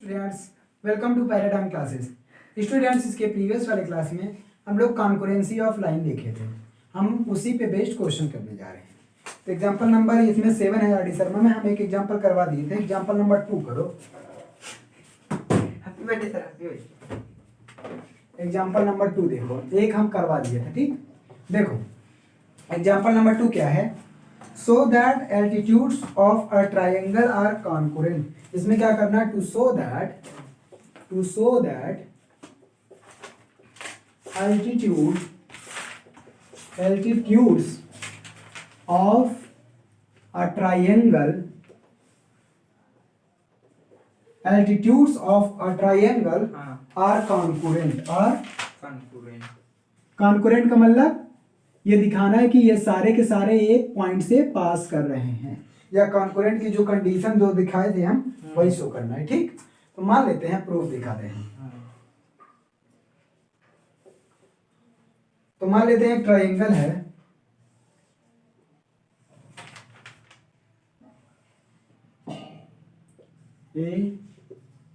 Students, welcome to Paradigm classes. Students, इसके previous वाले class में हम लोग कॉन्करेंसी ऑफ लाइन देखे थे। हम उसी पे बेस्ड क्वेश्चन करने जा रहे हैं। तो एग्जांपल नंबर इसमें 7 है। आरडी शर्मा में हम एक एग्जांपल करवा दिए थे। एग्जांपल नंबर 2 करो। Happy birthday sir, happy birthday. Example number 2 देखो, एक हम करवा दिए थे। ठीक, देखो एग्जांपल नंबर 2 क्या है। So that altitudes of a triangle are concurrent. इसमें क्या करना है, to so that altitudes of a triangle are concurrent। Concurrent का मतलब ये दिखाना है कि ये सारे के सारे एक पॉइंट से पास कर रहे हैं, या कॉन्करेंट की जो कंडीशन जो दिखाए थे हम वही शो करना है। ठीक, तो मान लेते हैं, प्रूफ दिखाते हैं। तो मान लेते हैं एक ट्राइंगल है,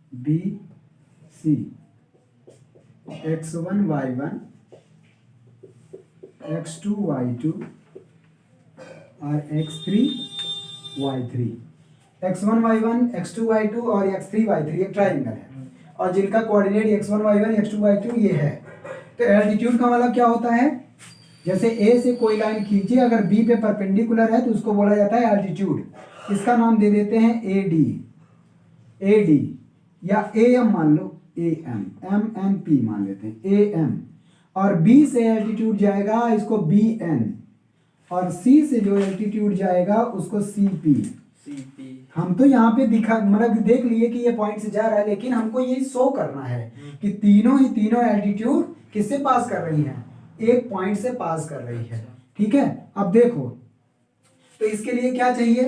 ABC, x1 y1 x2 y2 और x3 y3। x1 y1 x2 y2 और x3 y3 एक ट्राइंगल है, और जिनका coordinate x1 y1 x2 y2 ये है। तो एल्टीट्यूड का मतलब क्या होता है, जैसे A से कोई लाइन खींचे, अगर B पे परपेंडिकुलर है तो उसको बोला जाता है एल्टीट्यूड। इसका नाम दे देते हैं AD या AM मान लो, MNP मान लेते हैं, AM। और B से एल्टीट्यूड जाएगा इसको BN, और C से जो एल्टीट्यूड जाएगा उसको CP। हम तो यहाँ पे दिखा मतलब देख लिए कि ये पॉइंट से जा रहा है, लेकिन हमको ये शो करना है कि तीनों एल्टीट्यूड किससे पास कर रही हैं, एक पॉइंट से पास कर रही है। ठीक है, अब देखो, तो इसके लिए क्या चाहिए,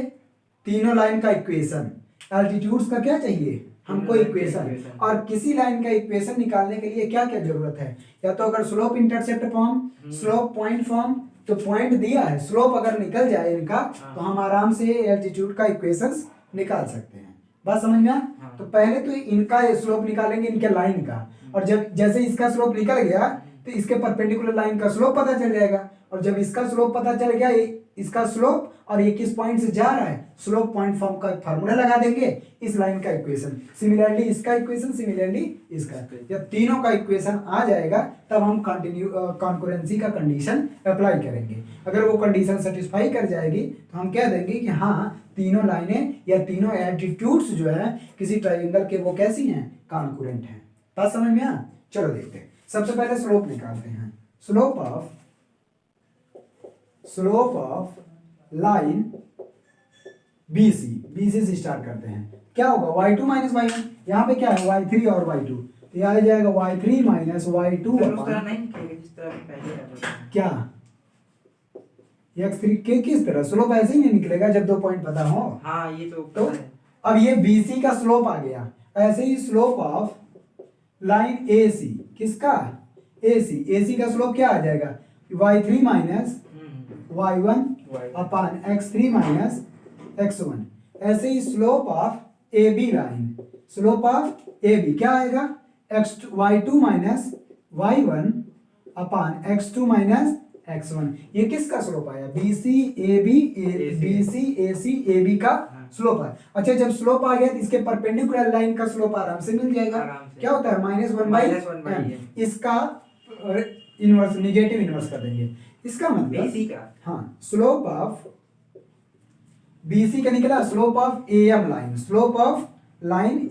तीनों लाइन का इक्वेशन। एल्टीट्यूड्स का क्या चाहिए हमको, इक्वेशन। और किसी लाइन का इक्वेशन निकालने के लिए क्या क्या जरूरत है, या तो अगर slope intercept form, slope point form, तो पॉइंट दिया है, स्लोप अगर निकल जाए इनका तो हम आराम से एल्टीट्यूड का इक्वेशंस निकाल सकते हैं। बात समझ में आया? तो पहले तो इनका स्लोप निकालेंगे, इनके लाइन का, और जब जैसे इसका स्लोप निकल गया तो इसके परपेंडिकुलर लाइन का स्लोप पता चल जाएगा, और जब इसका स्लोप पता चल गया, इसका स्लोप और ये किस पॉइंट से जा रहा है, स्लोप पॉइंट फॉर्म का फार्मूला लगा देंगे, इस लाइन का इक्वेशन, सिमिलरली इसका इक्वेशन, सिमिलरली इसका। जब तीनों का इक्वेशन आ जाएगा तब हम कॉन्करेंसी का कंडीशन अप्लाई करेंगे। अगर वो कंडीशन सेटिस्फाई कर जाएगी तो हम कह देंगे कि हाँ, तीनों लाइनें या तीनों एल्टीट्यूड्स जो है किसी ट्राइंगल के वो कैसी हैं, कॉन्करेंट हैं। बात समझ में आ? चलो देखते हैं। सबसे पहले स्लोप निकालते हैं। स्लोप ऑफ लाइन BC से स्टार्ट करते हैं। क्या होगा, y2 माइनस y1, यहाँ पे क्या है y3 और y2, तो यहाँ आ जाएगा y3 माइनस y2 क्या x3 के किस तरह, स्लोप ऐसे ही नहीं निकलेगा जब दो पॉइंट पता हो। हाँ, ये तो अब ये BC का स्लोप आ गया। ऐसे ही स्लोप ऑफ लाइन AC, किसका, AC का स्लोप क्या आ जाएगा, y3 माइनस y1 अपान x3 माइनस x1। ऐसे ही slope of AB line, slope of AB क्या आएगा, y2 minus y1 upon x2 minus x1। ये किसका स्लोप आया, BC AC AB का स्लोप है। अच्छा, जब स्लोप आ गया तो इसके परपेंडिकुलर लाइन का स्लोप आराम से मिल जाएगा। क्या होता है, -1/m। इसका इनवर्स, निगेटिव इनवर्स कर देंगे। इसका मतलब BC का, हाँ, स्लोप ऑफ BC का निकला, slope of AM line, slope of line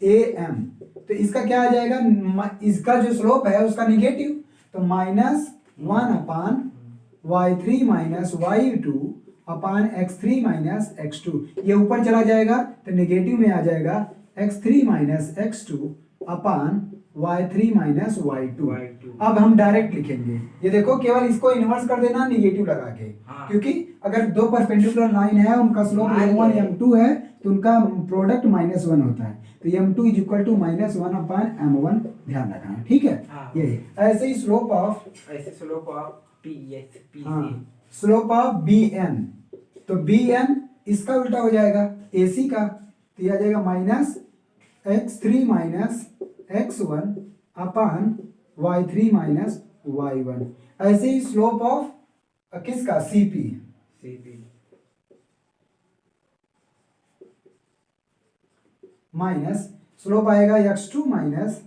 AM, तो इसका क्या आ जाएगा, इसका जो स्लोप है उसका निगेटिव, तो -1 अपान y3 माइनस y2 अपान x3 माइनस x2। ये ऊपर चला जाएगा तो निगेटिव में आ जाएगा x3 माइनस x2 अपान y3 माइनस y2। अब हम डायरेक्ट लिखेंगे, ये देखो, केवल इसको इन्वर्स कर देना निगेटिव लगा के। हाँ। क्योंकि अगर दो परपेंडिकुलर लाइन है, उनका स्लोप m1 m2 है, तो उनका प्रोडक्ट -1 होता है, तो m2 is equal to -1 upon m1, ध्यान रखना। ठीक है। हाँ। ये ऐसे ही slope of slope of BN, तो BN इसका उल्टा हो जाएगा AC का, तो ये आ जाएगा माइनस x3 माइनस x1 अपान y3 माइनस y1। ऐसे ही स्लोप ऑफ किसका CP CP माइनस स्लोप आएगा x2 माइनस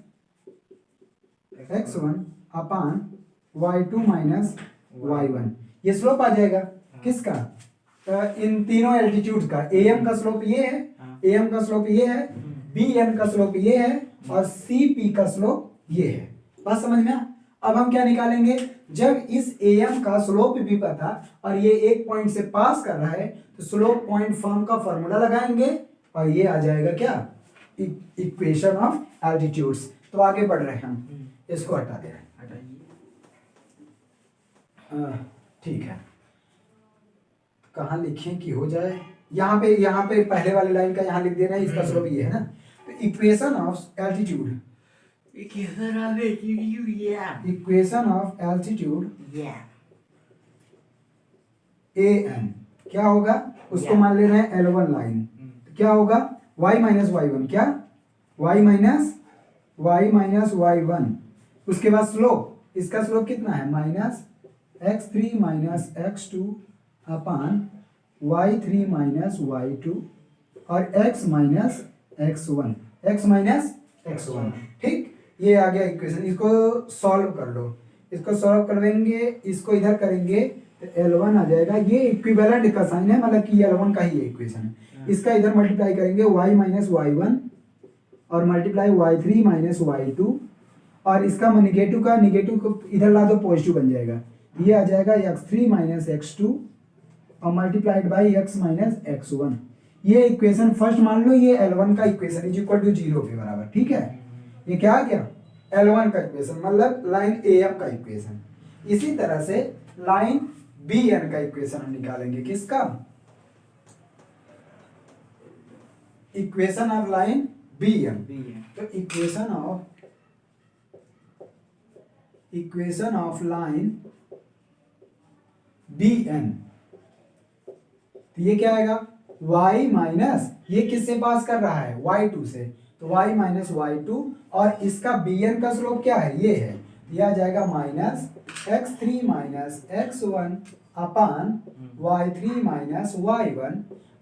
x1 अपान y2 माइनस y1। ये स्लोप आ जाएगा किसका? इन तीनों एल्टीट्यूड का। AM का स्लोप ये है, AM का स्लोप ये है, BN का स्लोप ये है और CP का स्लोप ये है। बात समझ में? अब हम क्या निकालेंगे? जब इस AM का स्लोप भी पता और ये एक पॉइंट से पास कर रहा है तो स्लोप पॉइंट फॉर्म का फॉर्मूला लगाएंगे और ये आ जाएगा क्या? Equation of altitudes. तो आगे बढ़ रहे हैं हम, इसको हटा दे रहे हैं। ठीक है, कहाँ लिखें कि हो जाए? यहाँ पे पहले वाली लाइन का यहाँ लिख देना है, इसका स्लोप ये है ना। तो equation of altitude, equation of altitude an क्या होगा? उसको मान ले रहे हैं L1 लाइन। तो क्या होगा? y माइनस y1 क्या? y minus y1। उसके बाद स्लोप, इसका स्लोप कितना है? माइनस x3 माइनस x2 अपान y3 माइनस y2 और x minus x1, x minus x1। ठीक, ये आ गया इक्वेशन। इसको सॉल्व कर लो, इसको सॉल्व करवेंगे, इसको इधर करेंगे तो L1 आ जाएगा। ये इक्विवेलेंट का साइन है, मतलब कि L1 का ही इक्वेशन है। इसका इधर मल्टीप्लाई करेंगे y माइनस y1 और मल्टीप्लाई y3 माइनस y2 और इसका निगेटिव का निगेटिव को इधर ला दो, पॉजिटिव बन जाएगा। ये आ जाएगा x3 माइनस x2 और multiplied by x minus x1। ये इक्वेशन फर्स्ट मान लो, ये L1 का इक्वेशन इज इक्वल टू 0 के बराबर। ठीक है, ये क्या आ गया? L1 का इक्वेशन, मतलब लाइन AM का इक्वेशन। इसी तरह से लाइन BN का इक्वेशन हम निकालेंगे। किसका? Equation of line BN। तो इक्वेशन ऑफ लाइन BN, तो ये क्या आएगा? y माइनस, ये किससे पास कर रहा है? y2 से, तो y माइनस y2 और इसका BN का स्लोप क्या है? ये है। ये आ जाएगा माइनस x3 माइनस x1 अपान y3 माइनस y1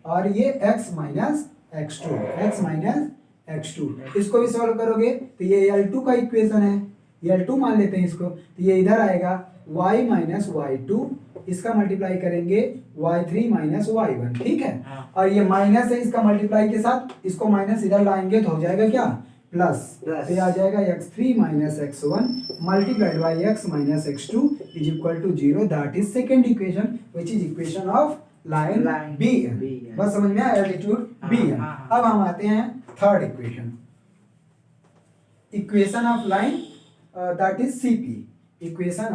और ये x minus x2, x minus x2। इसको भी सॉल्व करोगे तो ये L2 का इक्वेशन है, ये L2 मान लेते हैं इसको। तो ये इधर आएगा y माइनस y2, इसका मल्टीप्लाई करेंगे y3 माइनस y1। ठीक है, और ये माइनस है, इसका मल्टीप्लाई के साथ इसको माइनस इधर लाएंगे तो हो जाएगा क्या? प्लस। तो ये आ जाएगा x3 minus x1 multiplied by x minus x2 is equal to 0। That is second equation which is equation of line BN। बस समझ में आया? Altitude BN। अब हम आते हैं third equation, equation of line that is CP। Equation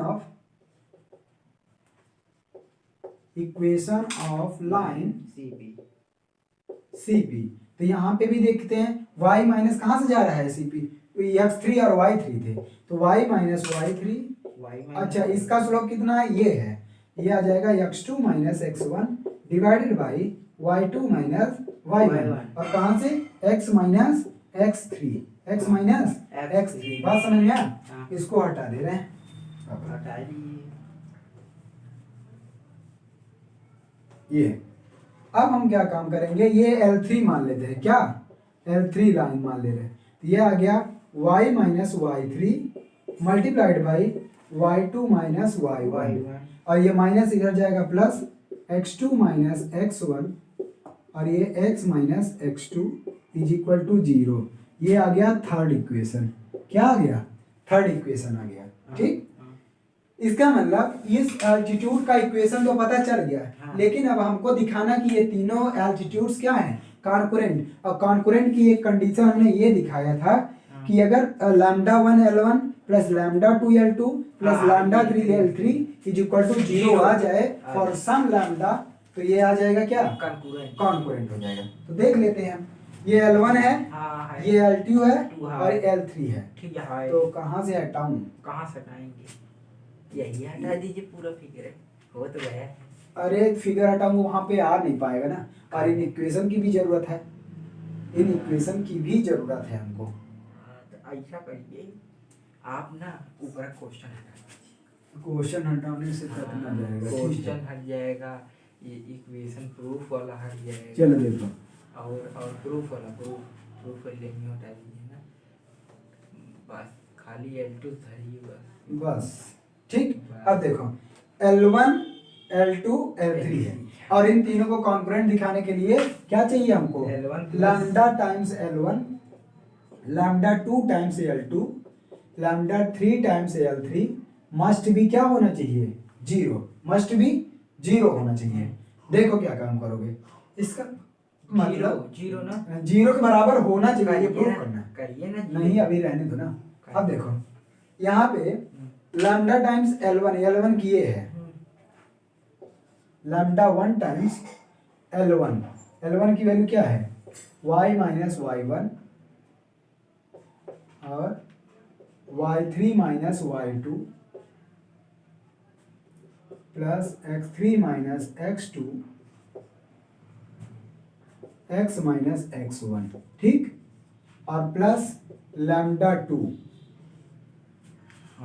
of line CP। तो यहाँ पे भी देखते हैं y माइनस कहाँ से जा रहा है? CP, तो x3 और y3 थे, तो y माइनस y3। अच्छा, इसका स्लोप कितना है? ये है, ये आ जाएगा x2 minus x1 divided by y2 minus y1 और कहाँ से? x minus x3, x minus x3। बात समझ में आया? इसको हटा दे रहे हैं, ये। अब हम क्या काम करेंगे? ये L3 मान लेते हैं। क्या? L3 लाइन मान ले रहे हैं। तो ये आ गया y minus y3 multiplied by y2 minus y1 और ये माइनस इधर जाएगा प्लस x2 माइनस x1 और ये x minus x2 is equal to 0। ये आ गया थर्ड इक्वेशन। क्या आ गया? थर्ड इक्वेशन आ गया। ठीक, इसका मतलब इस एल्टीट्यूड का इक्वेशन तो पता चल गया, लेकिन अब हमको दिखाना कि ये तीनों एल्टीट्यूड्स क्या हैं? कॉन्करेंट। और कॉन्करेंट की एक कंडीशन हमने ये दिखाया था कि अगर lambda 1 L1 plus lambda 2 L2 plus lambda 3 L3 is equal to 0 आ जाए फॉर सम लैम्डा, तो ये आ जाएगा क्या? कॉन्करेंट हो जाएगा। तो देख लेते हैं, ये L1 है, ये L2 है और L3 है। तो कहाँ से हटाऊं? कहाँ से हटाएंगे? यही हटा दीजिए, पूरा फिगर है, हो तो गया। अरे फिगर हटाऊंगा वहां पे आ नहीं पाएगा ना, और इन इक्वेशन की भी जरूरत है। इन इक्वेशन की भी जरूरत है हमको। तो ऐसा करिए आप ना ऊपर क्वेश्चन हटा दीजिए। क्वेश्चन हटाने से कट ना जाएगा, ठीक है। क्वेश्चन हट जाएगा, ये इक्वेशन प्रूफ वाला हट जाएगा। चलो देखो, और प्रूफ वाला प्रूफ वाली नहीं हटा दीजिए ना, बस खाली L2 धरिए बस। बस ठीक। अब देखो L1 L2 L3 है और इन तीनों को कॉन्करेंट दिखाने के लिए क्या चाहिए हमको? L1 lambda times L1, lambda 2 times L2, lambda 3 times L3 must भी क्या होना चाहिए? 0, मस्ट भी 0 होना चाहिए। देखो क्या काम करोगे, इसका मतलब जीरो ना, 0 के बराबर होना चाहिए, ये प्रूव करिए करना ना, है। करिए ना। नहीं अभी रहने दो ना। अब देखो यहाँ पे लैम्डा टाइम्स L1, L1 की ये है, लैम्डा 1 टाइम्स L1, L1 की वैल्यू क्या है? y माइनस y1 और y3 minus y2 plus x3 minus x2 x minus x1, ठीक। और प्लस लैम्डा 2,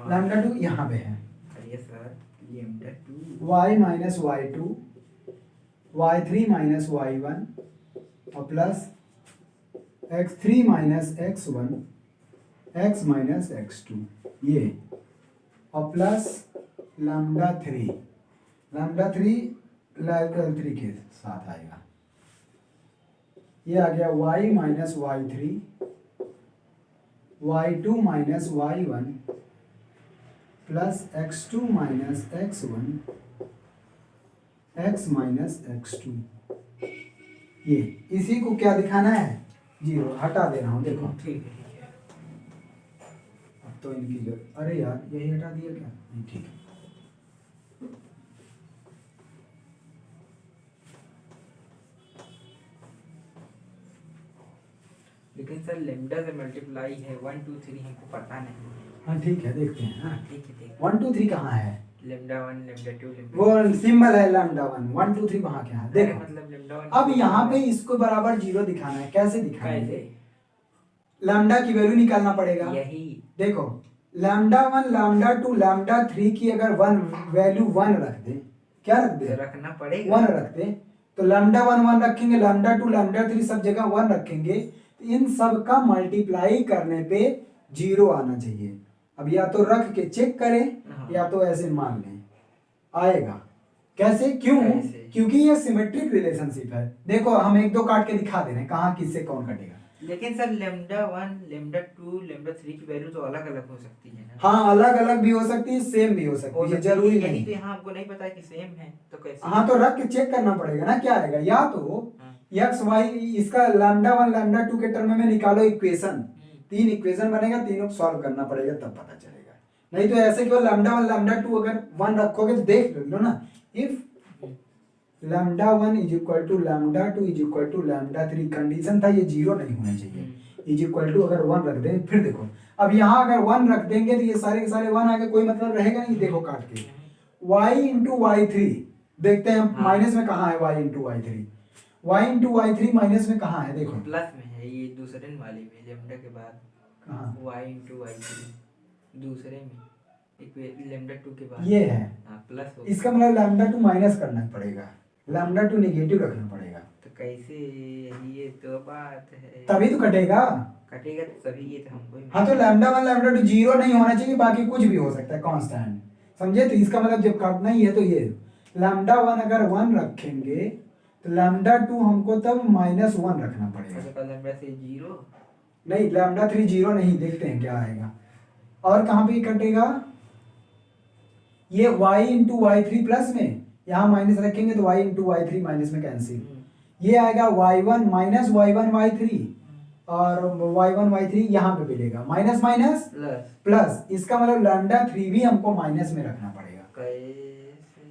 लैम्डा 2 यहाँ पे है, करिए sir, lambda 2 y minus y2, y3 minus y1 और plus x3 minus x1 x minus x2 ये, और प्लस लैम्डा 3, लैम्डा 3 के साथ आएगा, ये आ गया y minus y3, y2 minus y1 plus x2 minus x1 x minus x2। ये इसी को क्या दिखाना है? 0 हटा दे रहा हूँ, देखो। ठीक है। अब तो इनकी जो, अरे यार यही हटा दिया क्या? नहीं, ठीक है। लेकिन सर लेमडा से मल्टीप्लाई है 1 2 3 हमको पता नहीं। हाँ ठीक है, देखते हैं। हाँ ठीक है। 1 2 3 कहाँ है? लेमडा 1 लेमडा 2 लेमडा, वो सिंबल है लैम्डा 1, 1 2 3 वहाँ क्या है? देखो मतलब लेमडा 1। अब यहाँ पे इसको बराबर 0 दिखाना है, कैसे दिखाएंगे? कैसे? लैम्डा की वैल्यू निकालना पड़ेगा। यही देखो लैम्डा 1 लैम्डा 2 लैम्डा 3 की अगर 1 वैल्यू 1 रख दे, क्या रख दे? रखना पड़ेगा, 1 रख दे, तो लैम्डा 1 1 रखेंगे, लैम्डा 2 लैम्डा 3 सब जगह 1 रखेंगे, तो इन सब का मल्टीप्लाई करने पे 0 आना चाहिए। अब या तो रख के चेक करें या तो ऐसे मान लें, आएगा। कैसे? क्यों? कैसे? क्योंकि ये सिमेट्रिक रिलेशनशिप है। देखो हम 1 2 काट के दिखा दे रहे हैं कहाँ किससे कौन कटेगा। लेकिन सर लेमडा 1 लेमडा 2 लेमडा 3 की वैल्यू तो अलग अलग हो सकती है ना? हाँ अलग अलग भी हो सकती है, सेम भी हो सकती है, जरूरी नहीं। तो यहाँ हमको नहीं पता कि सेम है तो कैसे? हाँ तो रख के चेक करना पड़ेगा ना क्या आएगा। या तो एक्स वाई इसका लैम्डा 1 लैम्डा 2 के टर्म में निकालो इक्वेशन, 3 इक्वेशन बनेगा, तीनों को सॉल्व करना पड़ेगा तब पता चलेगा। नहीं तो ऐसे केवल लैम्डा 1 लैम्डा 2 अगर 1 रखोगे तो देख लो ना, if lambda 1 is equal to lambda 2 is equal to lambda 3, condition था ये 0 नहीं होना चाहिए, इज इक्वल टू अगर 1 रख दें, फिर देखो अब यहाँ अगर 1 रख देंगे तो ये सारे के सारे 1 आगे, कोई मतलब रहेगा नहीं। देखो काट के y इंटू y3 देखते हैं माइनस में कहाँ है, y into y3, y into y3 minus में कहाँ है? देखो प्लस में है, ये दूसरे वाले में लेमडा के बाद कहाँ? y इंटू y3 दूसरे में लेमडा 2 के बाद ये है, प्लस हो। इसका मतलब लैम्डा 2 माइनस करना पड़ेगा, लैम्डा 2 नेगेटिव रखना पड़ेगा, तो कैसे? ये तो बात है, तभी तो कटेगा। कटेगा तो सभी ये तो हमको। हाँ तो लैम्डा 1 लैम्डा 2 0 नहीं होना चाहिए, बाकी कुछ भी हो सकता है कांस्टेंट, समझे? तो इसका मतलब जब काटना ही है तो ये लैम्डा 1 अगर 1 रखेंगे तो लैम्डा 2 हमको तब -1 रखना पड़ेगा। तो लैम्डा से 0 नहीं, लैम्डा 3 0 नहीं, देखते हैं क्या आएगा। और कहाँ पे कटेगा? ये y इंटू y3 प्लस में, यहाँ माइनस रखेंगे तो y इंटू y3 माइनस में कैंसिल, ये आएगा y1 माइनस y1 y3 और y1 y3 यहाँ पे मिलेगा, माइनस माइनस प्लस, इसका मतलब लैम्डा 3 भी हमको माइनस में रखना पड़ेगा। कैसे?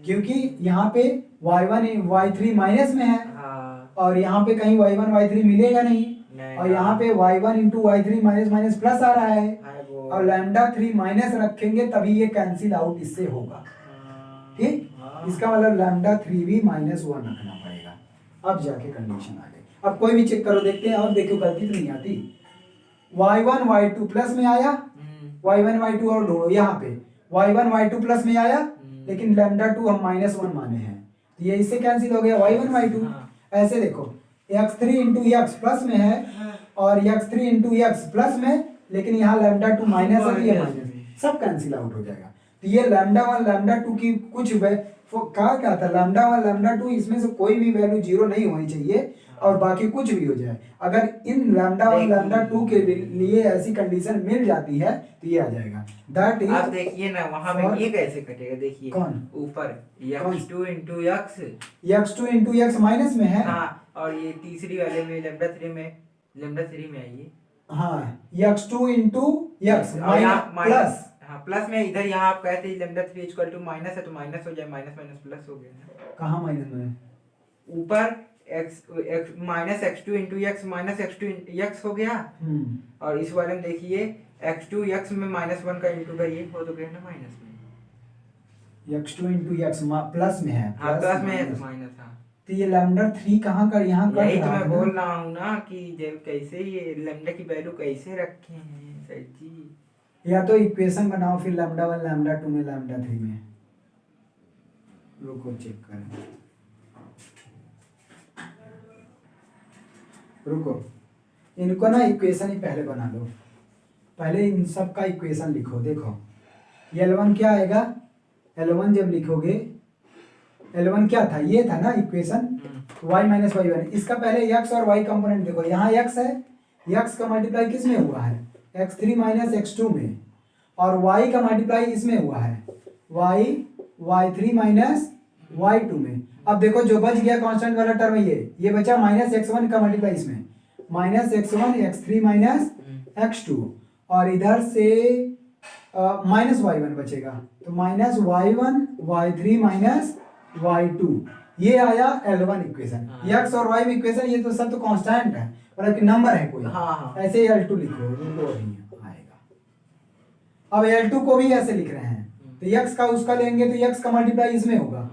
क्योंकि यहाँ पे y1 y3 माइनस में है, और यहाँ पे कहीं y1 y3 मिलेगा नहीं, और यहाँ पे y1 into y3 minus minus plus आ रहा है, और लैम्डा 3 माइनस रखेंगे तभी ये कैंसिल आउट इससे होगा। ठीक, इसका मतलब लैम्डा 3 भी -1 रखना पड़ेगा। अब जाके कंडीशन आ गई। अब कोई भी चेक करो, देखते हैं और देखो गलती तो नहीं आती। y1 y2 प्लस में आया, y1 y2 और लो यहाँ पे y1 y2 प्लस में आया, लेकिन लैम्डा 2 हम -1 माने हैं, तो ये इससे कैंसिल हो गया y1 y2। ऐसे देखो x3 इंटू एक्स प्लस में है और x3 इंटू एक्स प्लस में, लेकिन यहाँ लैम्डा 2 माइनस है, ये माइनस, सब कैंसिल आउट हो जाएगा। तो ये लैम्डा 1 लैम्डा 2 की कुछ कहा क्या था, लैम्डा 1 लैम्डा 2 इसमें से कोई भी वैल्यू जीरो नहीं होनी चाहिए और बाकी कुछ भी हो जाए। अगर इन लैम्डा 1 लैम्डा 2 के लिए ऐसी कंडीशन मिल जाती है तो ये आ जाएगा। दैट इज, आप देखिए ना वहां में ये कैसे कटेगा, देखिए कौन ऊपर x2 into x, x2 into x minus में है, हाँ, और ये तीसरी वाले में लैम्डा 3 में आइए, हाँ x2 इंटू एक्स और यहाँ प्लस, हाँ प्लस में, इधर यहाँ आप कहते हैं लैम्डा 3 इक्वल टू माइनस है तो माइनस हो जाए, माइनस माइनस प्लस हो गया ना। कहाँ माइनस में, ऊपर x minus x2 into x minus x2 x हो गया, और इस वाले में देखिए x2 एक्स में -1 का इंटू का ये हो तो गया ना माइनस में, x2 इंटू एक्स प्लस में है, हाँ प्लस में है तो माइनस, हाँ तो ये लैम्डा 3 कहाँ कर यहाँ कट यही तो रहा मैं है बोल ना? रहा हूँ ना कि जब कैसे ये लैम्डा की वैल्यू कैसे रखे हैं सर जी। या तो इक्वेशन बनाओ फिर लैम्डा 1 लैम्डा 2 में लैम्डा 3 में, रुको चेक करें, रुको इनको ना इक्वेशन ही पहले बना लो, पहले इन सब का इक्वेशन लिखो। देखो L1 क्या आएगा, L1 जब लिखोगे, L1 क्या था, ये था ना इक्वेशन y माइनस y1, इसका पहले x और y कंपोनेंट देखो, यहाँ x है, x का मल्टीप्लाई किस में हुआ है, x3 माइनस x2 में, और y का मल्टीप्लाई इसमें हुआ है y3 माइनस y2 में। अब देखो जो बच गया कांस्टेंट वाला टर्म ये बचा -x1 का मल्टीप्लाई इसमें, -x1 x3 माइनस x2, और इधर से -y1 बचेगा, तो -y1 y3 माइनस y2, ये आया L1 इक्वेशन। x और y में इक्वेशन, ये तो सब तो कांस्टेंट है, मतलब कि नंबर है कोई, हाँ। ऐसे L2 लिखो, रुको अभी आएगा। अब L2 को भी ऐसे लिख रहे हैं, तो x का उसका लेंगे तो x का मल्टीप्लाई इसमें होगा,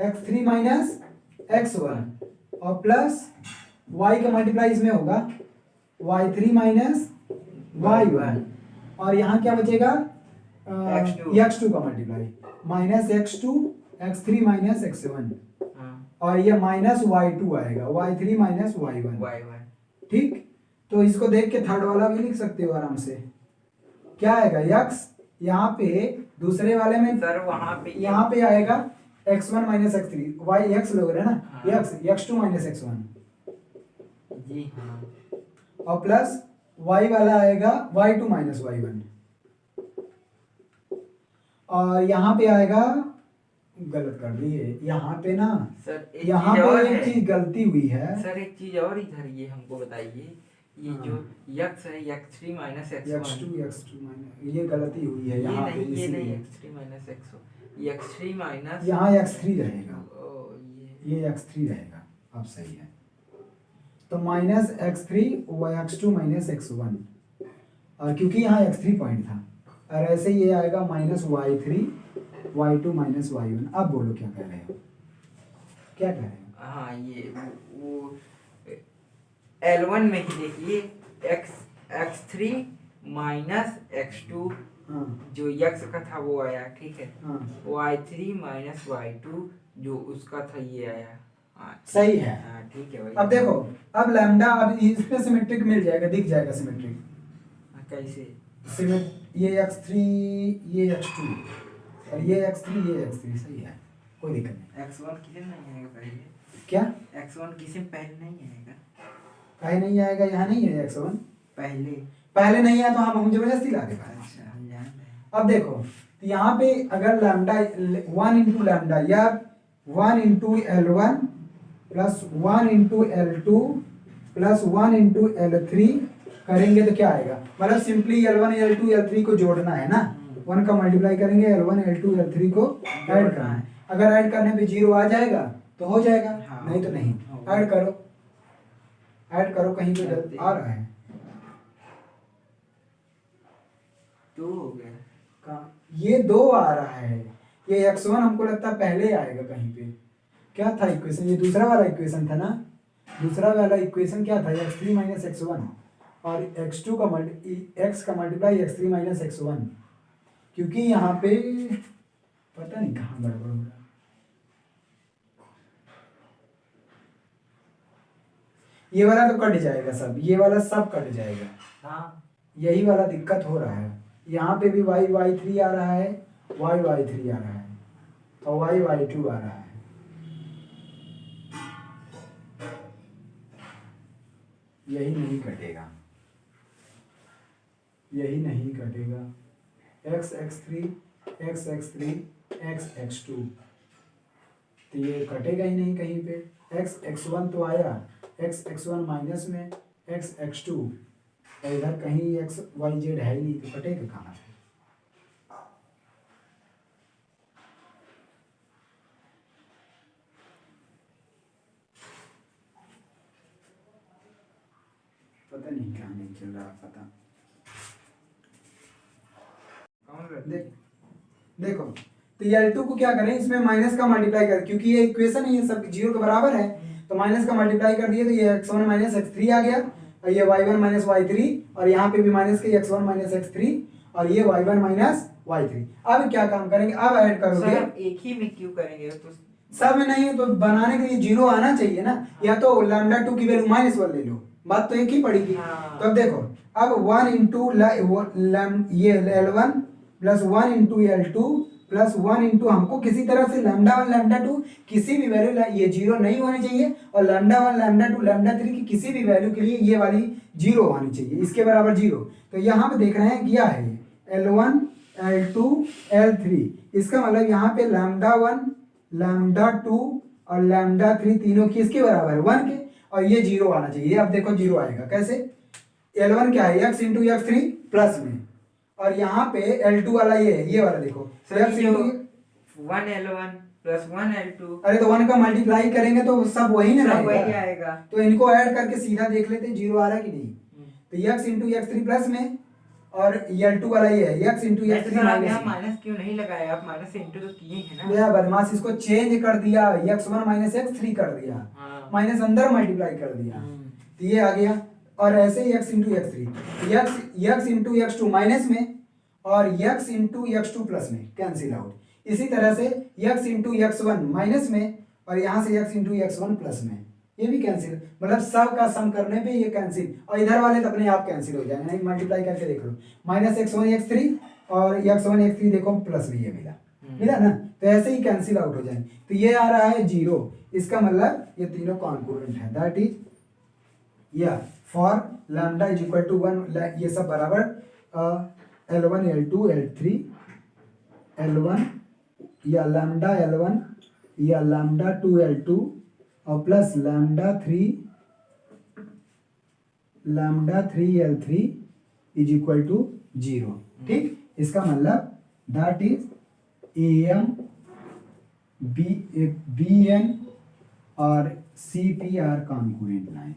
x3 माइनस x1 और प्लस y का मल्टीप्लाई इसमें होगा y3 माइनस y1, और यहाँ क्या बचेगा, x2 का multiply minus x2 x3 minus x1, और ये माइनस y2 आएगा y3 माइनस y1, ठीक। तो इसको देख के थर्ड वाला भी लिख सकते हो आराम से, क्या आएगा x, यहाँ पे दूसरे वाले में सर वहाँ पे यहाँ पे आएगा x1 minus x3, y x लोग है ना, x2 माइनस x1 जी, हाँ, और प्लस y वाला आएगा y2 माइनस y1, और यहाँ पे आएगा, गलत कर दी है यहाँ पे ना सर यहाँ पे एक चीज गलती हुई है सर, एक चीज और इधर ये हमको बताइए, ये जो x है x3 माइनस x2 माइनस, ये गलती हुई है यहाँ पे, ये नहीं x3 माइनस x3 माइनस, यहाँ x3 रहेगा, ये x3 रहेगा, अब सही है, तो minus x3 x2 minus x1, और क्योंकि यहाँ x3 पॉइंट था, और ऐसे ये आएगा minus y3 y2 minus y1। अब बोलो क्या कह रहे हो, क्या कह रहे हो, हाँ ये वो L1 में ही देखिए x3 माइनस x2, जो x का था वो आया, ठीक है, y3 माइनस y2 जो उसका था ये आया, सही है, ठीक है भाई। अब देखो, अब लैम्डा, अब इस पे सिमेट्रिक मिल जाएगा, दिख जाएगा सिमेट्रिक, कैसे, ये x3 ये x2 और ये x3 ये x3, सही है, कोई दिक्कत नहीं। x1 किसे नहीं आएगा पहले, क्या x1 किसे पहले नहीं आएगा, कहीं नहीं आएगा, यहाँ नहीं है x1, पहले नहीं है तो हम जबरदस्ती ला देगा। अच्छा, हम जान रहे हैं। अब देखो, तो यहाँ पे अगर लैम्डा 1 इंटू लैम्डा या 1 into L1 plus 1 into L2 plus 1 into L3 करेंगे तो क्या आएगा, मतलब सिंपली L1 L2 L3 को जोड़ना है ना, 1 का मल्टीप्लाई करेंगे, L1 L2 L3 को ऐड करना है, अगर ऐड करने पे 0 आ जाएगा तो हो जाएगा, नहीं तो नहीं, ऐड करो कहीं पे गलत आ रहा है, 2 हो गया, कहाँ, ये 2 आ रहा है, ये x1 हमको लगता है पहले आएगा कहीं पे, क्या था इक्वेशन, ये दूसरा वाला इक्वेशन था ना, दूसरा वाला इक्वेशन क्या था, x3 माइनस x1 और x2 का x का मल्टीप्लाई x3 माइनस x1, क्योंकि यहाँ पे पता नहीं कहाँ गड़बड़ हो रहा है। ये वाला तो कट जाएगा सब, ये वाला सब कट जाएगा। हाँ यही वाला दिक्कत हो रहा है। यहाँ पे भी y3 आ रहा है, y3 आ रहा है और y2 आ रहा है। यही नहीं कटेगा, यही नहीं कटेगा। x3 x3 x2 तो ये कटेगा ही नहीं कहीं पे। x1 तो आया, x1 माइनस में x2 और इधर कहीं xyz है ही नहीं, तो कटेगा कहाँ से? पता नहीं क्या नहीं चल रहा, पता देख देखो। तो L2 को क्या करें, इसमें माइनस का मल्टीप्लाई कर, क्योंकि ये इक्वेशन है, ये सब जीरो के बराबर है, तो माइनस का मल्टीप्लाई कर दिए तो ये x1 माइनस x3 आ गया और ये y1 माइनस y3 और यहाँ पे भी माइनस के x1 माइनस x3 और ये y1 माइनस y3। अब क्या काम करेंगे, अब ऐड करोगे। एक ही में क्यों करेंगे, तो सब में नहीं तो बनाने के लिए जीरो आना चाहिए ना, या तो λ2 की वैल्यू -1 ले लो, बात तो एक ही पड़ेगी। तो अब देखो, अब 1 इंटू ये L1 plus 1 into L2 plus 1 into हमको किसी तरह से λ1 λ2 किसी भी वैल्यू, ये जीरो नहीं होनी चाहिए, और λ1 λ2 λ3 की किसी भी वैल्यू के लिए ये वाली जीरो होनी चाहिए, इसके बराबर जीरो। तो यहाँ पे देख रहे हैं क्या है, L1 L2 L3, इसका मतलब यहाँ पे λ1 λ2 और λ3 तीनों किसके बराबर है, 1 के, और ये जीरो आना चाहिए। अब देखो जीरो आएगा कैसे, L1 क्या है x इंटू x3 प्लस में, और यहाँ पे L2 वाला ये वाला देखो x into 1L1 plus 1L2। अरे तो 1 का मल्टीप्लाई करेंगे तो सब वही ना सब वही रहेगा, आएगा। तो इनको ऐड करके सीधा देख लेते हैं जीरो आ रहा है कि नहीं। तो x इंटू x3 प्लस में, और L2 वाला ये है x into x3 minus. Minus क्यों नहीं लगाया आप, माइनस इंटू तो किए हैं ना। भैया बदमाश, इसको चेंज कर दिया, x1 माइनस x3 कर दिया, माइनस अंदर मल्टीप्लाई कर दिया, तो ये आ गया। और ऐसे ही x into x3 x into x2 minus में और x इंटू x2 प्लस में कैंसिल आउट। इसी तरह से x इंटू x1 माइनस में और यहाँ से x इंटू x1 प्लस में, ये भी कैंसिल, मतलब सब का सम करने पे ये कैंसिल, और इधर वाले तो अपने आप कैंसिल हो जाएंगे, नहीं मल्टीप्लाई करके देख लो, माइनस x1 x3 और x1 x3 देखो प्लस में ये मिला ना, तो ऐसे ही कैंसिल आउट हो जाएंगे। तो ये आ रहा है जीरो, इसका मतलब ये तीनों कॉन्करेंट है, दैट इज या for lambda is equal to 1, ये सब बराबर L1 L2 L3 L1 या लैम्डा L1 या लैम्डा 2 L2 और plus lambda 3 L3 is equal to 0। ठीक, इसका मतलब दैट इज AM BN और CP आर कॉन्करेंट लाइन।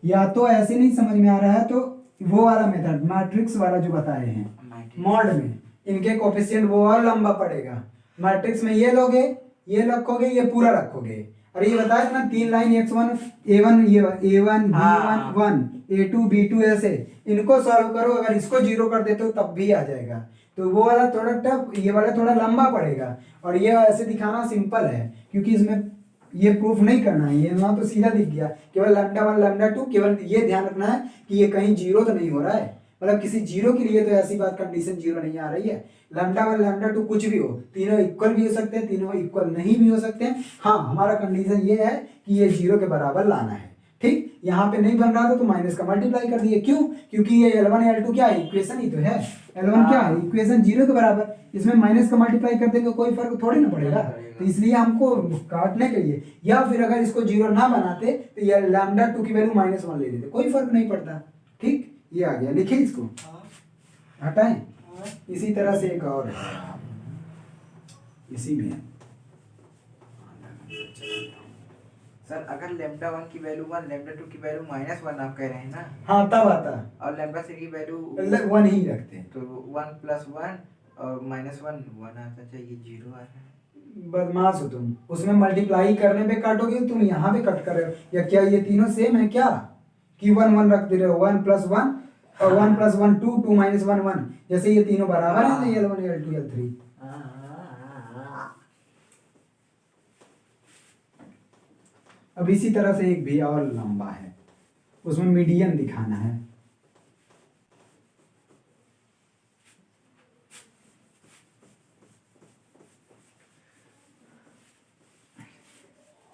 या तो ऐसे नहीं समझ में आ रहा है तो वो वाला मेथड मैट्रिक्स वाला जो बताए हैं मॉड में, इनके कोफिशिएंट वो और लंबा पड़ेगा। मैट्रिक्स में ये लोगे, ये रखोगे, ये पूरा रखोगे। अरे ये बताया ना 3 लाइन x1 a1 ये a1 b1 1 a2 b2 ऐसे, इनको सॉल्व करो, अगर इसको जीरो कर देते हो तब भी आ जाएगा। तो वो वाला थोड़ा टफ, ये वाला थोड़ा लंबा पड़ेगा, और ये ऐसे दिखाना सिंपल है क्योंकि इसमें ये प्रूफ नहीं करना है, ये वहाँ तो सीधा दिख गया, केवल λ1 λ2, केवल ये ध्यान रखना है कि ये कहीं जीरो तो नहीं हो रहा है, मतलब किसी जीरो के लिए तो ऐसी बात कंडीशन जीरो नहीं आ रही है। λ1 λ2 कुछ भी हो, तीनों इक्वल भी हो सकते हैं, तीनों इक्वल नहीं भी हो सकते हैं। हाँ, हमारा कंडीशन ये है कि ये जीरो के बराबर लाना है। ठीक, यहाँ पे नहीं बन रहा था तो माइनस का मल्टीप्लाई कर दिए, क्यों, क्योंकि ये L1 L2 क्या है, इक्वेशन ही तो है। L1 क्या है, इक्वेशन जीरो के बराबर, इसमें माइनस का मल्टीप्लाई कर देंगे कोई फर्क थोड़ी ना पड़ेगा, तो इसलिए हमको काटने के लिए, या फिर अगर इसको जीरो ना बनाते तो ये λ2 की वैल्यू -1 ले लेते, कोई फर्क नहीं पड़ता। ठीक, ये आ गया, लिखे इसको, हटाएं। इसी तरह से एक और है, इसी में सर अगर λ1 की वैल्यू 1, λ2 की वैल्यू -1 आप कह रहे हैं ना, हाँ तब आता, और λ3 की वैल्यू 1 ही रखते हैं, तो 1 + 1 और -1 1 आता चाहिए, 0 आ रहा है। बदमाश हो तुम, उसमें मल्टीप्लाई करने पे काटोगे, तुम यहाँ पे कट कर रहे हो। या क्या ये तीनों सेम है क्या कि वन वन रख दे रहे हो, वन प्लस वन और one plus one two, two minus one one, जैसे ये तीनों बराबर है ना, L1 L2 L3। अब इसी तरह से एक भी और लंबा है, उसमें मीडियन दिखाना है।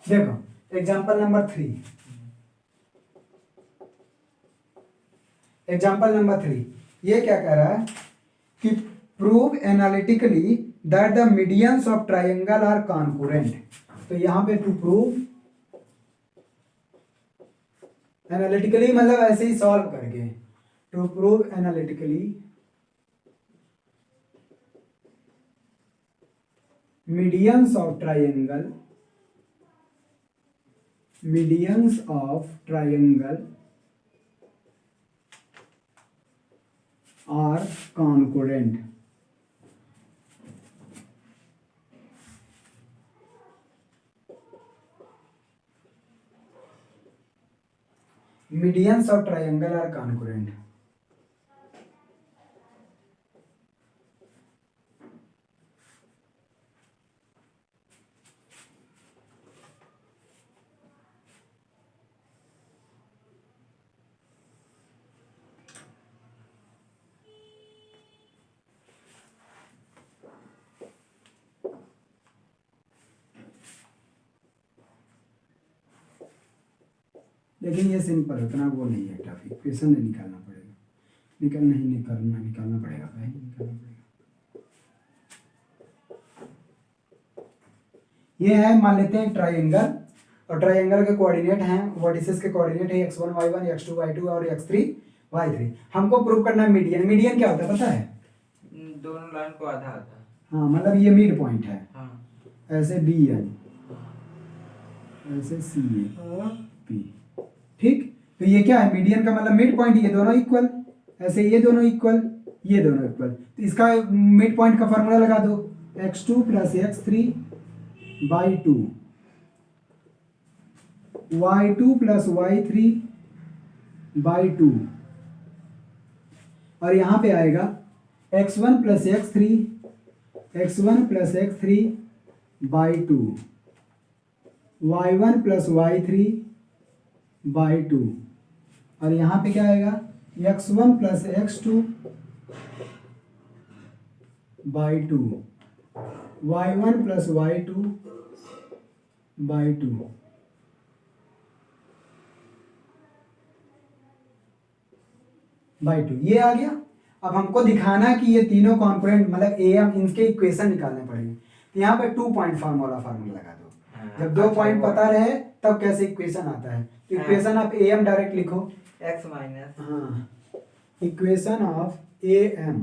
देखो एग्जांपल नंबर 3, एग्जांपल नंबर 3 ये क्या कह रहा है कि prove analytically that the medians of triangle are concurrent. तो यहां पे टू प्रूव एनालिटिकली मतलब ऐसे ही सॉल्व करके, to prove analytically medians of triangle, medians of triangle are concurrent। medians of triangle are concurrent। लेकिन ये सिंपल उतना वो नहीं है, टफ इक्वेशन नहीं निकालना पड़ेगा, निकालना पड़ेगा भाई, निकालना पड़ेगा। ये है, मान लेते हैं ट्रायंगल, और ट्रायंगल के कोऑर्डिनेट हैं, वर्टिसेस के कोऑर्डिनेट है x1 y1 x2 y2 और x3 y3। हमको प्रूव करना है मीडियन। मीडियन क्या होता है पता है? दोनों लाइन को आधा आधा। हाँ मतलब ये मिड पॉइंट है। हाँ। ऐसे BN, ऐसे CA P, ठीक। तो ये क्या है? मीडियन का मतलब मिड पॉइंट, ये दोनों इक्वल, ऐसे ये दोनों इक्वल, ये दोनों इक्वल। तो इसका मिड पॉइंट का फॉर्मूला लगा दो, x2 plus x3 by 2, y2 plus y3 by 2, और यहां पे आएगा x1 plus x3 by 2, y1 plus y3 by 2, और यहाँ पे क्या आएगा x1 plus x2 by 2, y1 plus y2 by 2। By 2 ये आ गया। अब हमको दिखाना है कि ये तीनों कॉम्पोनेंट मतलब AM, इनके इक्वेशन निकालने पड़ेंगे। तो यहाँ पे 2 पॉइंट फार्मूला लगा दो। जब 2 पॉइंट पता रहे तब कैसे इक्वेशन आता है। तो इक्वेशन ऑफ AM डायरेक्ट लिखो, x माइनस, हाँ, इक्वेशन ऑफ AM,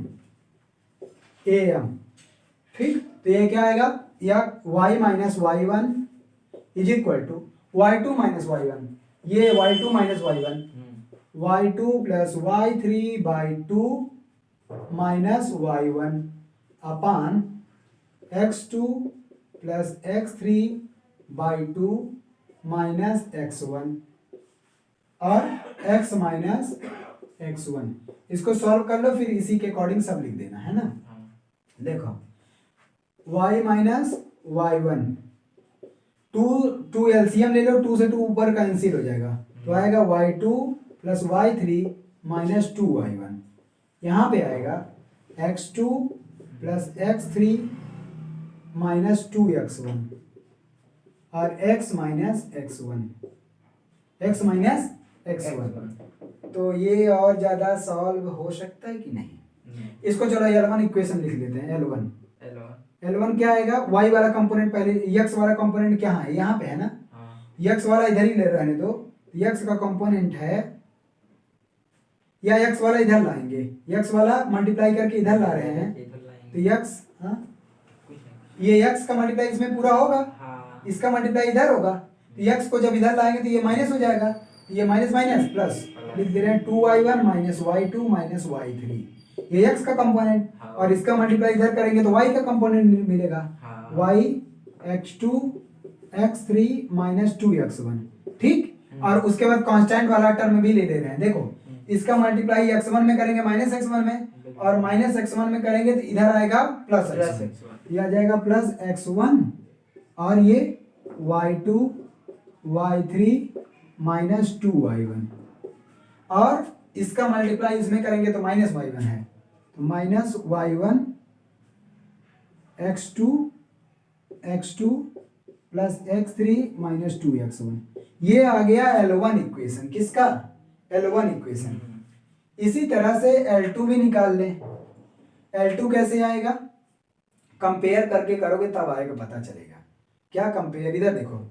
ठीक। तो ये क्या आएगा, या y minus y1 is equal to y2 minus y1, ये y2 minus y1, y2 plus y3 by 2 minus y1 upon x2 plus x3 by 2 minus x1 और x माइनस x1। इसको solve कर लो, फिर इसी के अकॉर्डिंग सब लिख देना है ना। देखो y माइनस y1, 2 एलसीएम ले लो, 2 से 2 ऊपर कैंसिल हो जाएगा, तो आएगा y2 plus y3 minus 2y1। यहाँ पे आएगा x2 plus x3 minus 2x1 और x माइनस x1। तो ये और ज्यादा सॉल्व हो सकता है कि नहीं? इसको चलो L1 इक्वेशन लिख लेते हैं। L1 क्या आएगा, y वाला कंपोनेंट पहले, x वाला कंपोनेंट क्या है, यहाँ पे है ना। x वाला इधर ही ले रहने दो, x का कंपोनेंट है, या x वाला इधर लाएंगे, x वाला मल्टीप्लाई करके इधर ला रहे हैं, तो x, हाँ ये x का मल्टीप्लाई इसमें पूरा होगा, इसका मल्टीप्लाई इधर होगा, तो x को जब इधर लाएंगे तो ये माइनस हो जाएगा, तो ये माइनस माइनस प्लस लिख दे रहे हैं 2y1 minus y2 minus y3, ये x का कंपोनेंट, और इसका मल्टीप्लाई इधर करेंगे तो y का कंपोनेंट मिलेगा, y x2 x3 minus 2x1, ठीक। और उसके बाद कांस्टेंट वाला टर्म भी ले ले रहे हैं, देखो इसका मल्टीप्लाई x1 में करेंगे माइनस x1 में, और माइनस x1 में करेंगे तो इधर आएगा प्लस x1, ये आ जाएगा प्लस x1, और ये y2 y3 माइनस 2y1, और इसका मल्टीप्लाई इसमें करेंगे तो माइनस y1 है, तो minus y1 x2 plus x3 minus 2x1, ये आ गया L1 इक्वेशन। किसका? L1 equation. इसी तरह से L2 भी निकाल लें। L2 कैसे आएगा? कंपेयर करके करोगे तब आएगा, पता चलेगा। क्या कंपेयर? इधर देखो,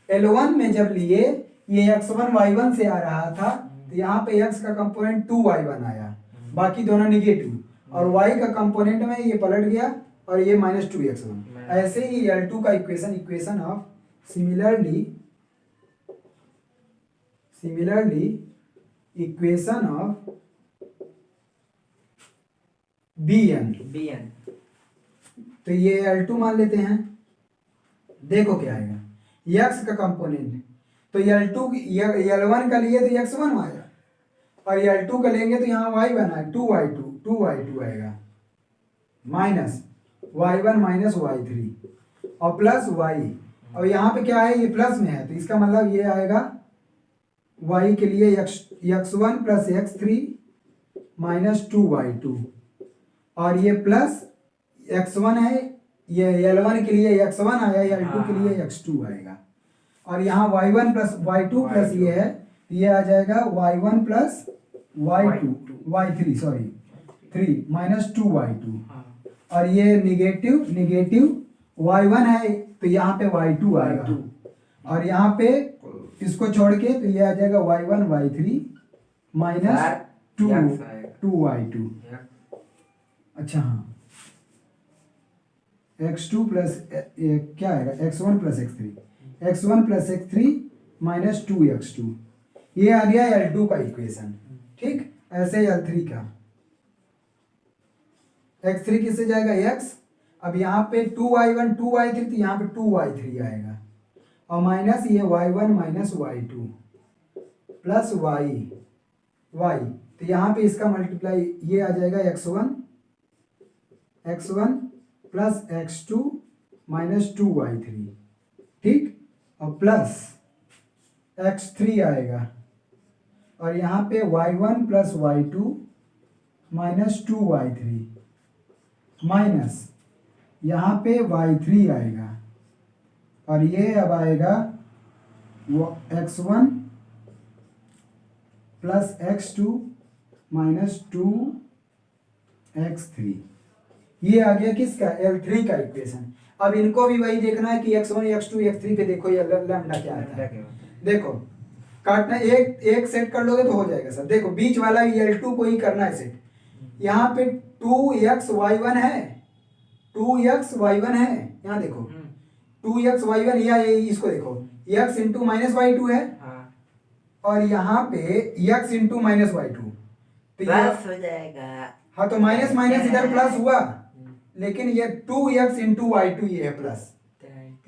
L1 में जब लिए ये x1 y1 से आ रहा था, तो यहाँ पे x का कंपोनेंट 2y1 आया, बाकी दोनों निगेटिव, और y का कंपोनेंट में ये पलट गया और ये माइनस 2x1। ऐसे ही L2 का equation of similarly equation of Bn, तो ये L2 मान लेते हैं। देखो क्या आएगा, x का कंपोनेंट, तो L1 का लिए तो x1 आएगा, और L2 का लेंगे तो यहाँ y1 आएगा, 2y2 आएगा, माइनस y1 माइनस y3 और प्लस y, और यहाँ पे क्या है, ये प्लस में है, तो इसका मतलब ये आएगा y के लिए x1 plus x3 minus 2y2, और ये प्लस x1 है, ये L1 के लिए x1 आया, L2 के लिए x2 आएगा, और यहाँ y1 प्लस y2 प्लस ये है, ये आ जाएगा y1 plus y3 sorry 3 minus 2y2, और ये निगेटिव y1 है, तो यहाँ पे y2 आएगा, और यहाँ पे इसको छोड़ के तो ये आ जाएगा y1 y3 माइनस 2y2। अच्छा हाँ, x2 प्लस क्या आएगा, x1 plus x3 minus 2x2, ये आ गया L2 का इक्वेशन, ठीक। ऐसे L3 का, x3 किससे जाएगा, x, अब यहाँ पे 2y1 2y3, तो यहाँ पे 2y3 आएगा, और माइनस ये y1 minus y2 plus y, तो यहाँ पे इसका मल्टीप्लाई ये आ जाएगा x1 plus x2 minus 2y3, ठीक, और प्लस x3 आएगा, और यहाँ पे y1 plus y2 minus 2y3 minus यहाँ पे y3 आएगा, और ये अब आएगा x1 plus x2 minus 2x3, ये आ गया किसका, L3 का इक्वेशन। अब इनको भी वही देखना है कि x1 x2 x3 पे देखो ये लैम्डा क्या आता है। देखो काटना, एक सेट कर लोगे तो हो जाएगा सर। देखो बीच वाला L2 को ही करना है सेट। यहाँ पे 2xy1 है, 2xy1 है, यहाँ देखो 2xy1, या इसको देखो x इंटू माइनस y2 है, और यहाँ पे x इंटू माइनस y2, तो प्लस हो जाएगा। हाँ, तो माइनस माइनस इधर प्लस हुआ, लेकिन ये 2x इंटू y2 ये है प्लस,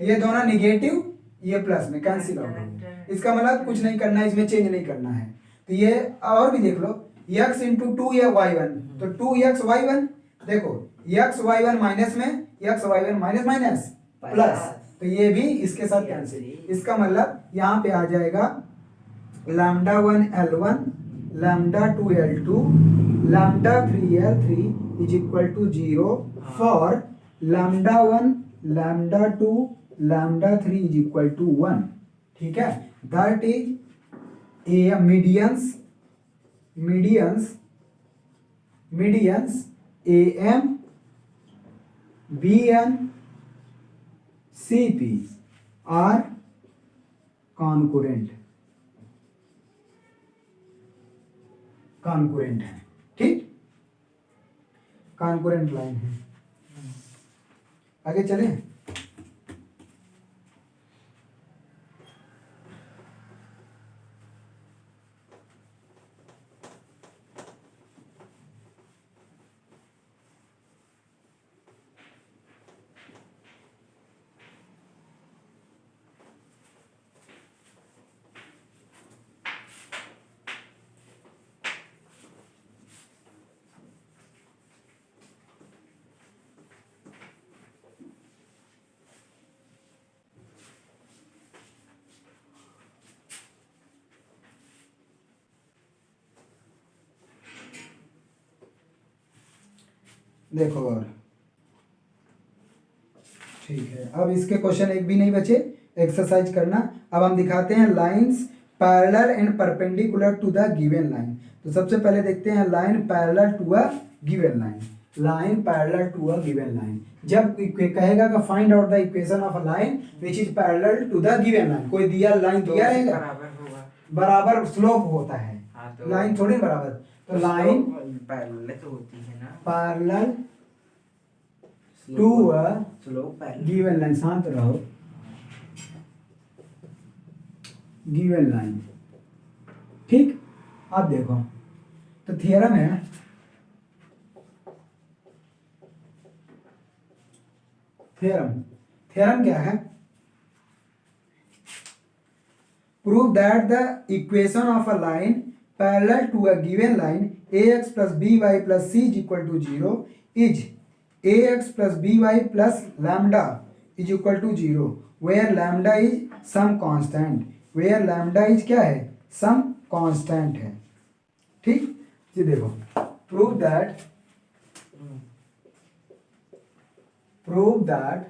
ये दोनों निगेटिव, ये प्लस में कैंसिल आउट हो गया। इसका मतलब कुछ नहीं करना है, इसमें चेंज नहीं करना है। तो ये और भी देख लो, x इंटू 2y1, तो 2xy1, देखो xy1 माइनस में, xy1 माइनस माइनस प्लस, तो ये भी इसके साथ कैंसिल। इसका मतलब यहाँ पे आ जाएगा λ1 L1 λ2 L2 λ3 L3 is equal to 0 for λ1 λ2 λ3 is equal to 1, ठीक है। That is a medians AM BN CP are concurrent है, ठीक, कॉन्कुरेंट लाइन है। आगे चलें। देखो और ठीक है, अब इसके क्वेश्चन एक भी नहीं बचे, एक्सरसाइज करना। अब हम दिखाते हैं lines parallel and perpendicular to the given line. तो सबसे पहले देखते हैं line parallel to a given line. Line parallel to a given line, जब कहेगा कि find out the equation of a line which is parallel to the given line, कोई दिया लाइन दिया रहेगा, बराबर होगा, बराबर स्लोप होता है, हाँ तो लाइन थोड़ी बराबर। तो लाइन पैरेलल तो होती है ना, parallel to a slope parallel, given line, शांत रहो, गिवन लाइन। ठीक, अब देखो तो थियरम है, थ्योरम क्या है? Prove that the equation of a line parallel to a given line ax plus by plus c is equal to 0 is ax plus by plus lambda is equal to 0 where lambda is some constant, where lambda is क्या है? some constant है। ठीक, ये देखो prove that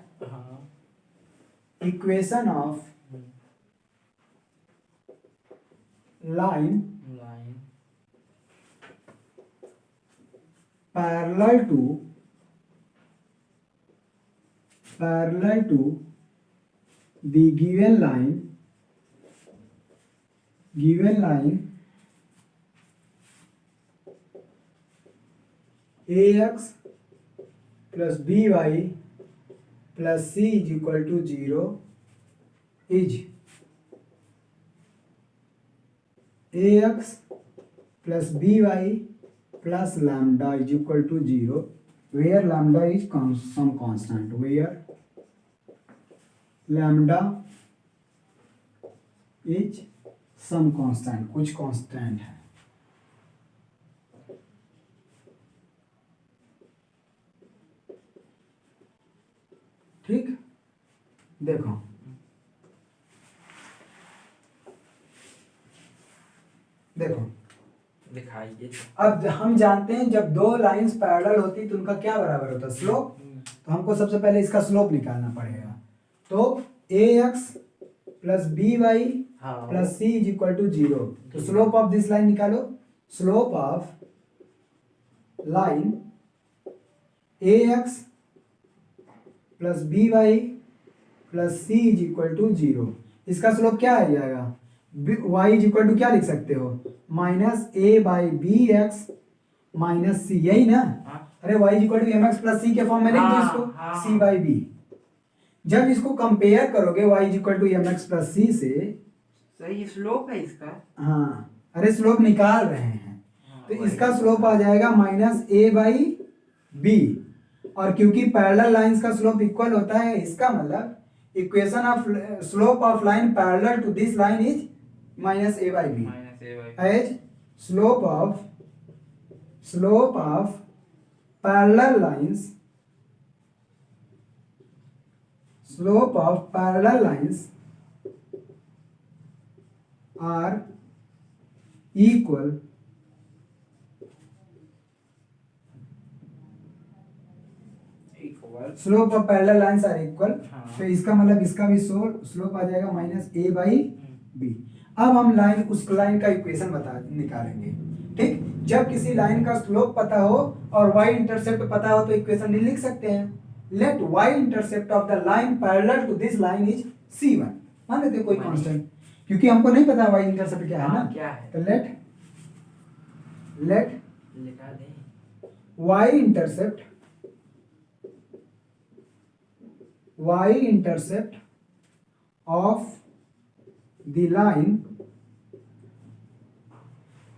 equation of line parallel to the given line ax plus by plus c is equal to 0 is ax plus by plus lambda is equal to 0 where lambda is some constant, where lambda is some constant, कुछ constant है। ठीक, देखो दिखाइए। अब हम जानते हैं जब दो लाइंस पैरेलल होती तो उनका क्या बराबर होता है? स्लोप। तो हमको सबसे पहले इसका स्लोप निकालना पड़ेगा। तो ax plus B Y plus c is equal to 0। तो स्लोप ऑफ दिस लाइन निकालो। Slope of line ax plus B Y plus c is equal to 0, इसका स्लोप क्या आ जाएगा? y इज इक्वल टू क्या लिख सकते हो? Minus A by B X minus C, यही ना? अरे y is equal to M x plus C के फॉर्म में लिख दो इसको, c बाई बी। जब इसको कंपेयर करोगे y is equal to M x plus C से, सही स्लोप है इसका। हाँ, अरे स्लोप निकाल रहे हैं तो इसका स्लोप आ जाएगा माइनस ए बाई बी। और क्योंकि पैरेलल लाइंस का स्लोप इक्वल होता है, इसका मतलब equation of slope of line parallel to this line is minus A by b as slope of parallel lines are equal slope of parallel lines are equal. तो इसका मतलब इसका भी स्लोप आ जाएगा माइनस ए बाई बी। अब हम उस line का इक्वेशन निकालेंगे। ठीक, जब किसी लाइन का स्लोप पता हो और y इंटरसेप्ट पता हो तो इक्वेशन लिख सकते हैं। Let y intercept of the line parallel to this line is c1। मान लेते कोई कांस्टेंट, क्योंकि हमको नहीं पता y इंटरसेप्ट क्या है ना, क्या है? तो लेट लिखा दें y intercept of the line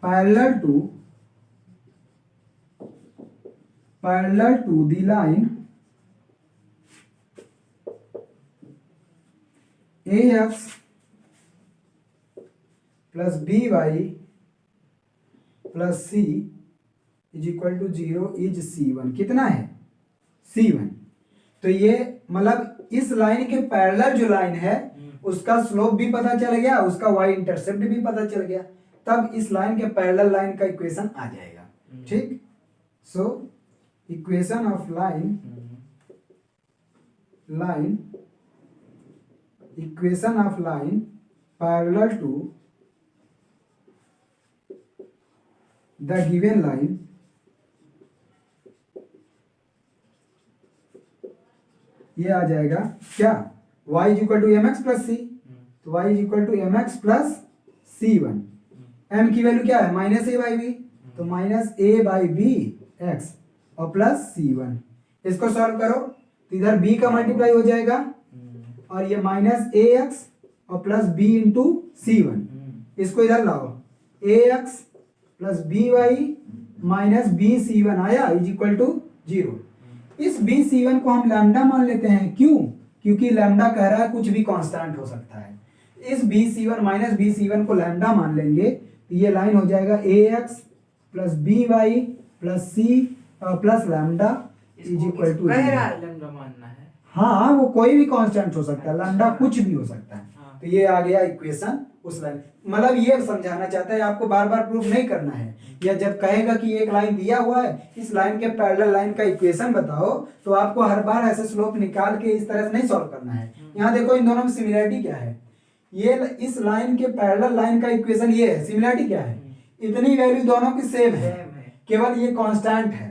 parallel to the line ax plus by plus c is equal to 0 is c1। कितना है? c1। तो ये मतलब इस लाइन के पैरेलल जो लाइन है उसका स्लोप भी पता चल गया, उसका y इंटरसेप्ट भी पता चल गया, तब इस लाइन के पैरेलल लाइन का इक्वेशन आ जाएगा। ठीक, so equation of line equation of line parallel to the given line ये आ जाएगा क्या, y is equal to M x plus C, तो y is equal to M x plus C one, m की value क्या है minus A by B, तो minus A by B X और प्लस सी वन। इसको solve करो तो इधर b का मल्टीप्लाई हो जाएगा और ये माइनस ए एक्स और plus b into C one, इसको इधर लाओ A X plus B Y minus B C one आया इज इक्वल टू 0। इस बी सी वन को हम लैम्डा मान लेते हैं, क्यों, क्योंकि लैम्डा कह रहा है कुछ भी कांस्टेंट हो सकता है। इस B C one minus B C one को लैम्डा मान लेंगे तो ये लाइन हो जाएगा A X plus B Y plus C plus lambda is equal to, lambda मानना है, हाँ वो कोई भी कांस्टेंट हो सकता है, लैम्डा कुछ भी हो सकता है। हाँ। तो ये आ गया इक्वेशन उस लाइन, मतलब ये समझाना चाहता है आपको बार बार प्रूफ नहीं करना है, या जब कहेगा कि एक लाइन दिया हुआ है इस लाइन के पैरेलल लाइन का इक्वेशन बताओ तो आपको हर बार ऐसे स्लोप निकाल के इस तरह से नहीं सॉल्व करना है। यहाँ देखो इन दोनों में सिमिलरिटी क्या है, ये इस लाइन के पैरेलल लाइन का इक्वेशन ये है, सिमिलरिटी क्या है, इतनी वैल्यू दोनों की सेम है, केवल ये कांस्टेंट है।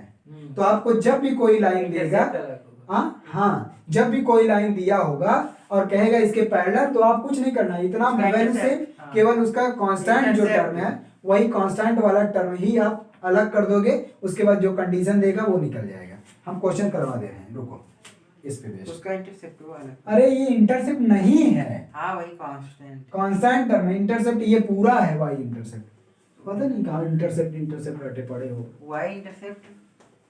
तो आपको जब भी कोई लाइन देगा, हाँ जब भी कोई लाइन दिया होगा और कहेगा इसके पैरेलल, तो आप कुछ नहीं करना है, इतना वैल्यू से केवल उसका कांस्टेंट जो टर्म है वही कांस्टेंट वाला टर्म ही आप अलग कर दोगे, उसके बाद जो कंडीशन देगा वो निकल जाएगा। हम क्वेश्चन करवा दे रहे हैं, रुको इस पे बेस, उसका इंटरसेप्ट वाला, अरे ये इंटरसेप्ट नहीं है, हाँ वही कांस्टेंट टर्म है, इंटरसेप्ट ये पूरा है वाई इंटरसेप्ट, पता नहीं कहाँ इंटरसेप्ट रटे पड़े हो। वाई इंटरसेप्ट,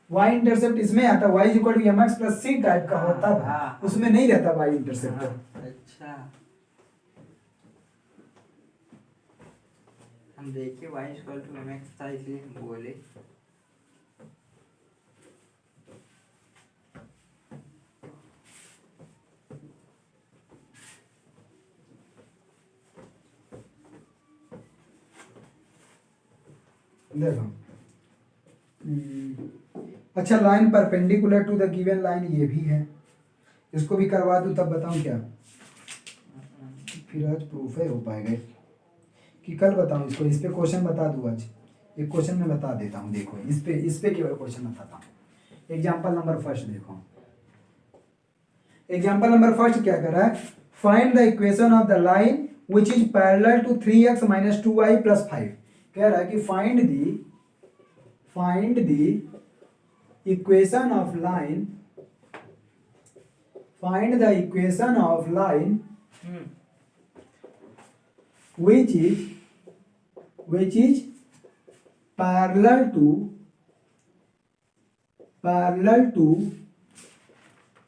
वाई इंटरसेप्ट इसमें आता है, y equal to M x plus c type का होता है, हाँ। उसमें नहीं रहता वाई इंटरसेप्ट। अच्छा हम देखिए y equal to M x था इसलिए हम बोले। देखो अच्छा, line perpendicular to the given line ये भी है, इसको भी करवा दूं तब बताऊं क्या, फिर आज प्रूफ है हो पाएगा कि कल बताऊं इसको, इस पे क्वेश्चन बता दूं आज, एक क्वेश्चन में बता देता हूं। देखो इस पे केवल क्वेश्चन बताता हूं। एग्जांपल नंबर फर्स्ट देखो, एग्जांपल नंबर फर्स्ट क्या कर रहा है, find the equation of the line which is parallel to 3x - 2y + 5। कह रहा है कि find the equation of line, find the equation of line which is parallel to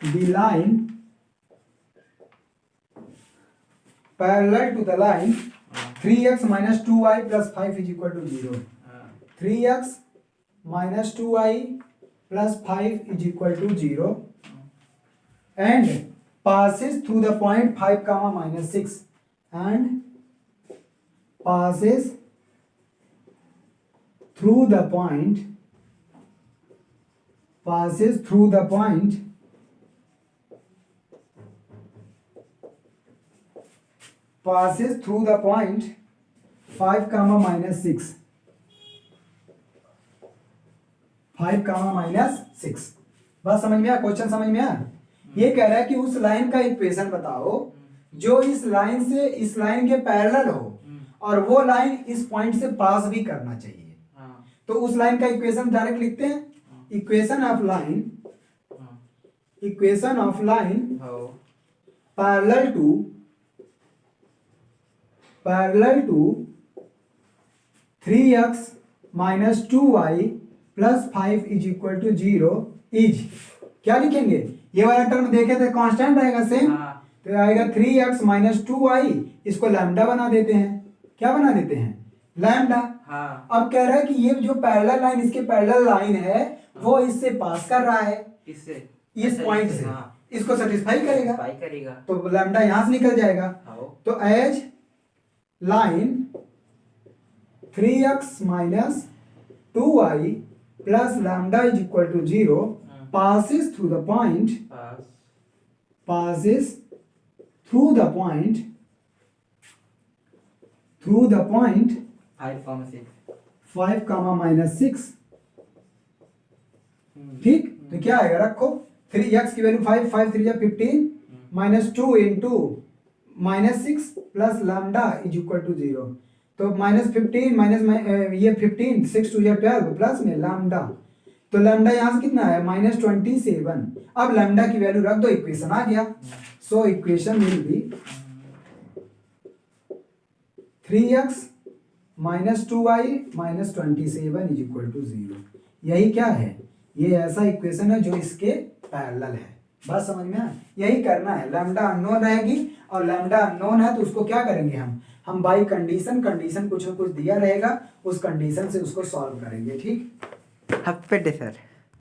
the line, parallel to the line 3x - 2y + 5 is equal to 0, 3x - 2y + 5 is equal to 0 and passes through the point 5, -6 and passes through the point 5, -6, 5, -6। बात समझ में आया, question समझ में आया। ये कह रहा है कि उस लाइन का इक्वेशन बताओ जो इस लाइन से इस लाइन के पैरेलल हो और वो लाइन इस पॉइंट से पास भी करना चाहिए। तो उस लाइन का इक्वेशन डायरेक्ट लिखते हैं, equation of line parallel to 3x - 2y + 5 is equal to 0 is, क्या लिखेंगे, ये वाला टर्म देखे थे कांस्टेंट रहेगा सेम, तो आएगा 3x - 2y, इसको लैम्डा बना देते हैं, क्या बना देते हैं, लैम्डा। हाँ। अब कह रहा है कि ये जो पैरेलल लाइन, इसके पैरेलल लाइन है वो इससे पास कर रहा है, इससे इस पॉइंट से, इसको सेटिस्फाई करेगा, तो लैम्डा यहां से निकल जाएगा। तो as line 3x - 2y plus lambda is equal to 0 passes through the point passes through the point 5 comma minus 6 ठीक। तो क्या आएगा रखो 3x की वैल्यू 5 5 3 जा 15 minus 2 into minus 6 plus lambda is equal to 0 तो minus 15 minus ये 15 6 2 जा 12 प्लस में lambda तो lambda यहाँ से कितना है minus 27 अब lambda की वैल्यू रख दो इक्वेशन आ गया so equation will be 3x minus 2y minus 27 is equal to 0 यही क्या है ये ऐसा इक्वेशन है जो इसके पैरेलल है बात समझ में आया यही करना है लैम्डा अननोन रहेगी और लैम्डा अननोन है तो उसको क्या करेंगे हम बाई कंडीशन कुछ न कुछ दिया रहेगा उस कंडीशन से उसको सॉल्व करेंगे ठीक हफ्ते सर